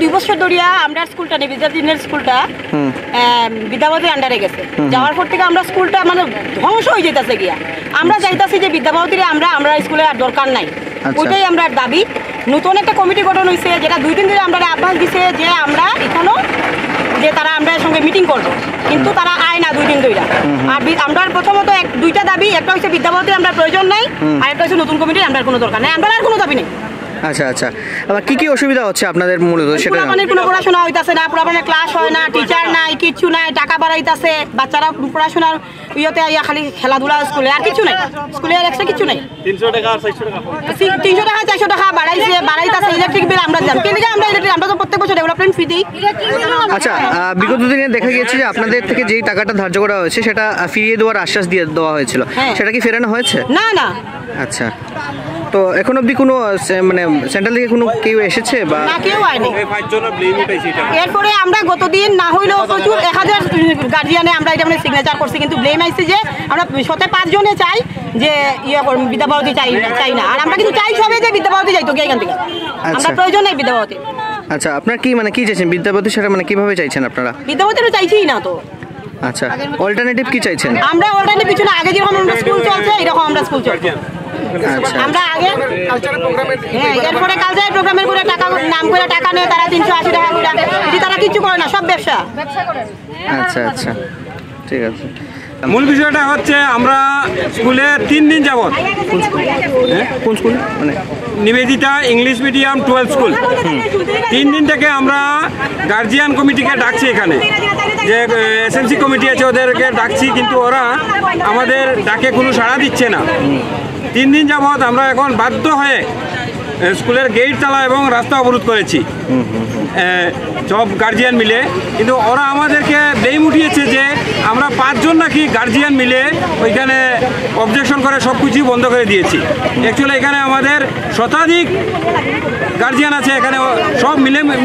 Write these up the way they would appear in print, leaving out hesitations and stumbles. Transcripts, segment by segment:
2 বছর ধরিয়া আমরা স্কুলটা বিদ্যাদিনের স্কুলটা বিদ্যাবাবতীর আন্ডারে গেছে। যাওয়ার পর থেকে আমরা স্কুলটা মানে ধ্বংস হয়ে যেতেছে গিয়া। আমরা চাইতেছি যে বিদ্যাবাবতীর আমরা স্কুলে আর দরকার নাই, ওইটাই আমরা দাবি। নতুন একটা কমিটি গঠন হয়েছে, যেটা 2 দিন ধরে আমরা আহ্বান দিছে যে আমরা এখনো যে তারা আমরা সঙ্গে মিটিং করবো, কিন্তু তারা আয় না 2 দিন ধরে। আর আমরা প্রথমত 2টা দাবি, একটা হচ্ছে বিদ্যাবাবতীর আমরা প্রয়োজন নাই, আর একটা হচ্ছে নতুন কমিটির আমরা কোনো দরকার নাই, আমরা আর কোনো দাবি নেই। আচ্ছা আচ্ছা, আবার কি কি অসুবিধা হচ্ছে আপনাদের মূলত সেটা? মানে কোনো পড়াশোনা হইতাছে না, পুরাপানে ক্লাস হয় না, টিচার নাই, কিচ্ছু নাই, টাকা বাড়াইতাছে, বাচ্চারা পড়াশোনার ইয়েতে আইয়া খালি খেলাধুলা স্কুলে, আর কিছু নাই, স্কুলে আর এক্সট্রা কিছু নাই। 300 টাকা আর 400 টাকা বাড়াইতাছে। ইলেকট্রিক বিল আমরা জানি, কিন্তু আমরা তো প্রত্যেক বছর ডেভেলপমেন্ট ফি দিই। আচ্ছা, বিগত দিনে দেখা গিয়েছে যে আপনাদের থেকে যেই টাকাটা ধার্য করা হয়েছে সেটা ফিরিয়ে দেওয়ার আশ্বাস দিয়ে দেওয়া হয়েছিল, সেটা কি ফেরানো হয়েছে? না না। আচ্ছা, তো এখন অবধি কোনো মানে সেন্ট্রাল থেকে কোনো কেউ এসেছে বা না? কেউ আয়নি। এরপরে আমরা গতদিন না হইলেও প্রচুর 1000 গার্জিয়ানে আমরা এটা মানে সিগনেচার করছি, কিন্তু ব্লেম আইছে যে আমরা 5 জনে চাই যে বিদ্যাবাবতী চাই না। আর আমরা কিন্তু চাই সবে যে বিদ্যাবাবতী যাইতো এখান থেকে, আমরা প্রয়োজন নেই বিদ্যাবাবতী। আচ্ছা, আপনারা কি মানে কি চাইছেন বিদ্যাবাবতী, সেটা মানে কিভাবে চাইছেন আপনারা? বিদ্যাবাবতীরও চাইছিই না তো। আচ্ছা, অল্টারনেটিভ কি চাইছেন? আমরা অল্টারনেটিভ কিছু না, আগে যেরকম আমরা স্কুল চলছে এরকম আমরা স্কুল চলছে। আমরা আগে এরপরে কালচারাল প্রোগ্রামের করে টাকা নাম করে টাকা নেয় তারা 380 টাকা করে, তারা কিছু করে না, সব ব্যবসা। আচ্ছা আচ্ছা, ঠিক আছে। মূল বিষয়টা হচ্ছে আমরা স্কুলে 3 দিন যাবত, কোন স্কুল মানে নিবেদিতা ইংলিশ মিডিয়াম 12 স্কুল, 3 দিন থেকে আমরা গার্জিয়ান কমিটিকে ডাকছি এখানে, যে এসএমসি কমিটি আছে ওদেরকে ডাকছি, কিন্তু ওরা আমাদের ডাকে কোনো সাড়া দিচ্ছে না। 3 দিন যাবত আমরা এখন বাধ্য হয়ে স্কুলের গেট তালা এবং রাস্তা অবরোধ করেছি সব গার্জিয়ান মিলে, কিন্তু ওরা আমাদেরকে ব্লেম উঠিয়েছে যে আমরা 5 জন নাকি গার্জিয়ান মিলে ওইখানে অবজেকশন করে সব কিছুই বন্ধ করে দিয়েছি। অ্যাকচুয়ালি এখানে আমাদের শতাধিক গার্জিয়ান আছে, এখানে সব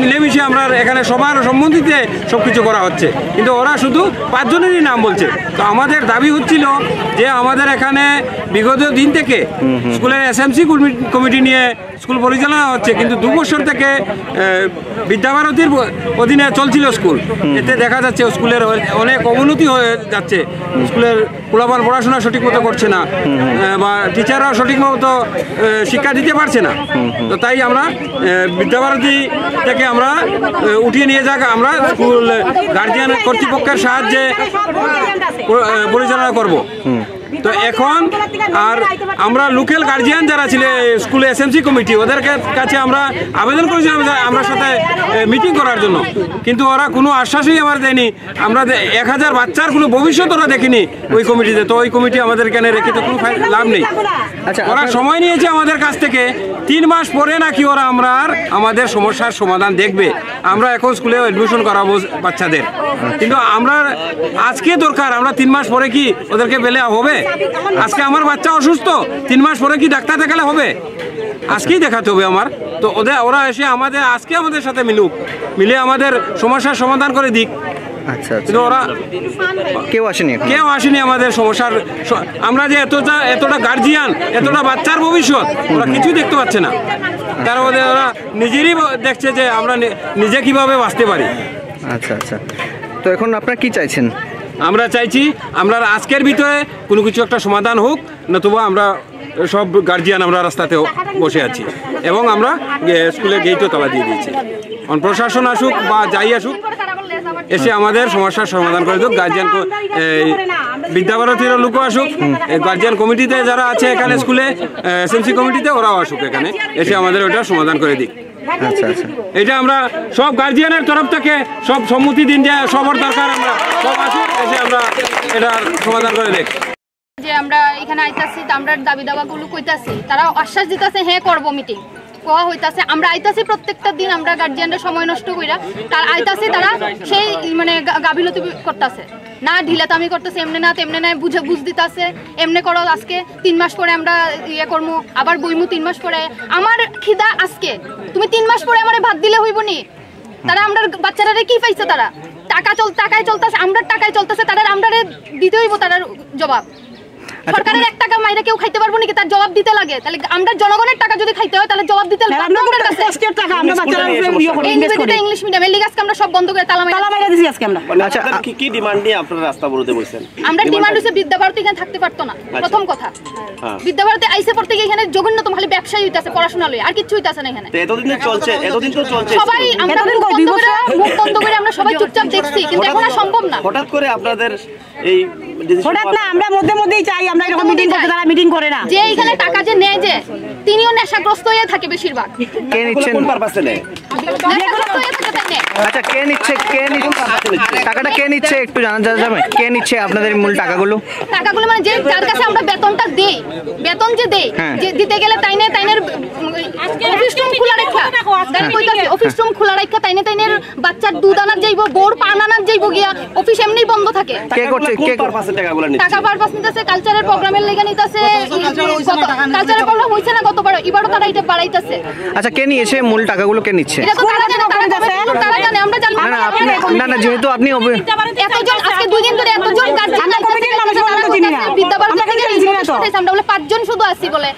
মিলেমিশে আমরা এখানে সবার সম্বন্ধিতে সব কিছু করা হচ্ছে, কিন্তু ওরা শুধু 5 জনেরই নাম বলছে। তো আমাদের দাবি হচ্ছিল যে আমাদের এখানে বিগত দিন থেকে স্কুলের এসএমসি কমিটি নিয়ে স্কুল পরিচালনা হচ্ছে, কিন্তু 2 বছর থেকে বিদ্যাভারতীর অধীনে চলছিল স্কুল। এতে দেখা যাচ্ছে স্কুলের অনেক অবনতি হয়ে যাচ্ছে, স্কুলের পোলাপান পড়াশোনা সঠিক মতো করছে না, বা টিচাররাও সঠিক মতো শিক্ষা দিতে পারছে না। তো তাই আমরা বিদ্যাভারতী থেকে আমরা উঠিয়ে নিয়ে যাক, আমরা স্কুল গার্জিয়ান কর্তৃপক্ষের সাহায্যে পরিচালনা করব। তো এখন আর আমরা লোকাল গার্জিয়ান যারা ছিল স্কুলে এসএমসি কমিটি, ওদের কাছে আমরা আবেদন করেছিলাম আমরা সাথে মিটিং করার জন্য, কিন্তু ওরা কোনো আশ্বাসই আমার দেয়নি। আমরা 1000 বাচ্চার কোনো ভবিষ্যৎ ওরা দেখিনি ওই কমিটিতে, তো ওই কমিটি আমাদের এখানে রেখে তো কোনো লাভ নেই। আচ্ছা, ওরা সময় নিয়েছে আমাদের কাছ থেকে 3 মাস পরে নাকি ওরা আমাদের সমস্যার সমাধান দেখবে, আমরা এখন স্কুলে অ্যাডমিশন করাবো বাচ্চাদের। কিন্তু আমরা আজকে দরকার, আমরা 3 মাস পরে কি ওদেরকে পেলে হবে? আজকে আমার বাচ্চা অসুস্থ, 3 মাস পরে কি ডাক্তার দেখালে হবে? আজকেই দেখাতে হবে আমার। তো ওরা এসে আমাদের সাথে মিলে আমাদের সমস্যার সমাধান করে দিক। আচ্ছা, কিন্তু ওরা কেউ আসেনি আমাদের সমস্যার। আমরা যে এতটা গার্জিয়ান, এতটা বাচ্চার ভবিষ্যৎ, ওরা কিছুই দেখতে পাচ্ছে না। তারা ওরা নিজেরই দেখছে যে আমরা নিজে কিভাবে বাঁচতে পারি। আচ্ছা আচ্ছা, তো এখন আপনারা কি চাইছেন? আমরা চাইছি আমরা আজকের ভিতরে কোনো কিছু একটা সমাধান হোক, নতুবা আমরা সব গার্জিয়ান আমরা রাস্তাতে বসে আছি এবং আমরা স্কুলে গেটও তালা দিয়ে দিয়েছি। প্রশাসন আসুক বা যাই আসুক, এসে আমাদের সমস্যার সমাধান করে দিক। গার্জিয়ান বিদ্যাভারতীর লোকও আসুক, গার্জিয়ান কমিটিতে যারা আছে এখানে স্কুলে এসএমসি কমিটিতে, ওরাও আসুক এখানে, এসে আমাদের ওটা সমাধান করে দিক। আচ্ছা আচ্ছা, এটা আমরা সব গার্জিয়ানের তরফ থেকে সব সম্মতি দিন যে সবার দরকার, আমরা সব আসুক, এসে আমরা এটা সমাধান করে দেখ। যে আমরা এখানে আইতাছি, আমরা দাবি দাবাগুলো কইতাছি, তারা আশ্বাস দিতেছে হ্যাঁ করবো মিটিং কোয়া হইতাছে। আমরা আইতাছি প্রত্যেকটা দিন, আমরা গার্জিয়ানরা সময় নষ্ট কইরা তার আইতাছি, তারা সেই মানে গাফিলতি করতেছে না, ঢিলাতামি করতেছে, এমনি না তেমনি না, বুঝ দিতেছে এমনি করো, আজকে 3 মাস পরে আমরা ইয়ে করবো, আবার বইমু 3 মাস পরে। আমার খিদা আজকে, তুমি 3 মাস পরে আমার ভাত দিলে হইব নি? তারা আমরা বাচ্চারা কি পাইছে, তারা টাকায় চলতেছে, আমরা টাকায় চলতেছে, তারা আমরা দিতে হইব তার জবাব। সরকারের 1 টাকা মাইরা কেউ খাইতে পারবো নাকি, তার জবাব দিতে লাগে। তাহলে আমরা জনগণের টাকা যদি খাইতে হয় তাহলে জবাব দিতে হবে আমাদের কাছে। টাকা আমরা বাচ্চারা ইংলিশ মিডিয়াম এর লিগে আজকে আমরা সব বন্ধ করে তালা মাইরা দিছি আজকে আমরা। আচ্ছা, কি ডিমান্ড নিয়ে আপনারা রাস্তা অবরোধে বলছেন? আমরা ডিমান্ড হচ্ছে বিদ্যাভারতী এখানে থাকতে পারতো না, প্রথম কথা। বিদ্যাভারতী আইসে পড়তে গিয়ে এখানে জঘন্যতম খালি ব্যবসায়ী হইতাছে, পড়াশোনা লই, আর কিছু হইতাছে না এখানে। এতদিন তো চলছে সবাই আমরা মুখ বন্ধ করে আমরা সবাই চুপচাপ দেখছি, কিন্তু এখন আর সম্ভব না। হঠাৎ করে আপনাদের এই হঠাৎ না, আমরা মধ্যেই চাই, আমরা এরকম মিটিং করতে, তারা মিটিং করে না। যে এখানে টাকা যে নেয়, যে তিনিও নেশাগ্রস্ত হয়ে থাকে বেশিরভাগ। কে নিচ্ছেন? কোন পারপাসে নেয়? নেশাগ্রস্ত হয়ে থাকে তাই নেয়। আচ্ছা, কে নিচ্ছে টাকাটা? কে নিচ্ছে একটু জানা যাবে? কে নিচ্ছে আপনাদের মূল টাকাগুলো? টাকাগুলো মানে যে যার কাছে আমরা বেতনটা দেই, বেতন যে দেই, যে দিতে গেলে তাইনের অফিস রুম খোলা রাখা, অফিস রুম খোলা রাখা তাইনের বাচ্চার দুধ আনার যাইব, বোর পান আনার যাইব গিয়া, অফিস এমনি বন্ধ থাকে। কে করছে? কে পারপাসে টাকাগুলো নিচ্ছে? টাকা পারপাস নিতেছে, কালচারের প্রোগ্রামের লেগে নিতেছে। কালচারের প্রোগ্রাম হইছে না গতবার, এবারও তারা এটা বাড়াইতেছে। আচ্ছা, কে নিয়েছে মূল টাকাগুলো? কে নিচ্ছে? এটা তো তারা জানে, তারা জানে, আমরা জানি না, যেহেতু আপনি এতজন আজকে 2 দিন ধরে এতজন গার্জিয়ান আমরা কমিটির মানুষ বলতে চিনি না, বিদ্যাভারতী থেকে আমরা বলে 5 জন শুধু আসছি বলে